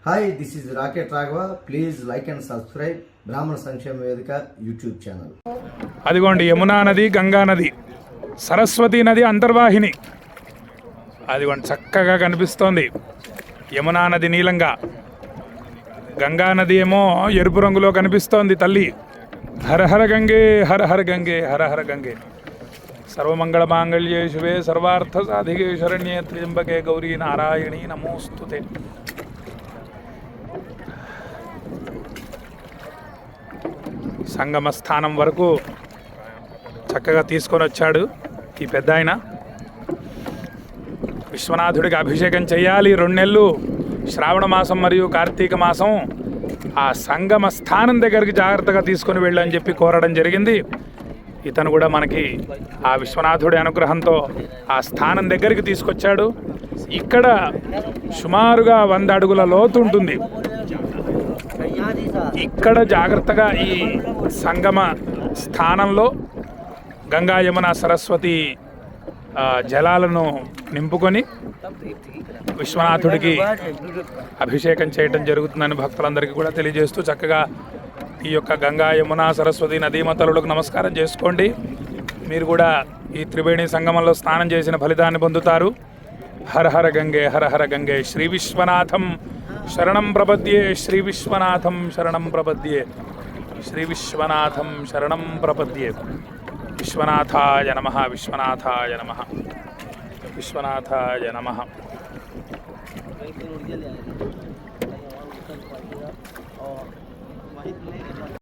Hi, this is rocket Raghava. Please like and subscribe బ్రాహ్మణ సంక్షేమ వేదిక యూట్యూబ్ ఛానల్. అదిగోండి యమునా నది, గంగా నది, సరస్వతి నది అంతర్వాహిని. అదిగోండి చక్కగా కనిపిస్తోంది. యమునా నది నీలంగా, గంగా నది ఏమో ఎరుపు రంగులో కనిపిస్తోంది. తల్లి హర హర గంగే, హర హర గంగే, హర హర గంగే. సర్వమంగళ మాంగళ్యే శివే సర్వార్థ సాధికే శరణ్యే త్ర్యంబకే గౌరీ నారాయణీ నమోస్తుతే. సంగమ స్థానం వరకు చక్కగా తీసుకొని వచ్చాడు ఈ పెద్ద ఆయన. విశ్వనాథుడికి అభిషేకం చేయాలి 2 నెలలు, శ్రావణ మాసం మరియు కార్తీక మాసం. ఆ సంగమ స్థానం దగ్గరికి జాగ్రత్తగా తీసుకొని వెళ్ళని చెప్పి కోరడం జరిగింది. ఇతను కూడా మనకి ఆ విశ్వనాథుడి అనుగ్రహంతో ఆ స్థానం దగ్గరికి తీసుకొచ్చాడు. ఇక్కడ సుమారుగా 100 అడుగుల లోతు ఉంటుంది. ఇక్కడ జాగ్రత్తగా ఈ సంగమ స్థానంలో గంగా యమున సరస్వతి జలాలను నింపుకొని విశ్వనాథుడికి అభిషేకం చేయడం జరుగుతుందని భక్తులందరికీ కూడా తెలియజేస్తూ చక్కగా ఈ యొక్క గంగా యమున సరస్వతి నదీమతలులకు నమస్కారం చేసుకోండి. మీరు కూడా ఈ త్రివేణి సంగమంలో స్నానం చేసిన ఫలితాన్ని పొందుతారు. హర హర గంగే, హర హర గంగే. శ్రీ విశ్వనాథం శరణం ప్రపద్యే, శ్రీ విశ్వనాథం శరణం ప్రపద్యే, శ్రీ విశ్వనాథం శరణం ప్రపద్యే. విశ్వనాథాయ నమః, విశ్వనాథాయ నమః, విశ్వనాథాయ నమః.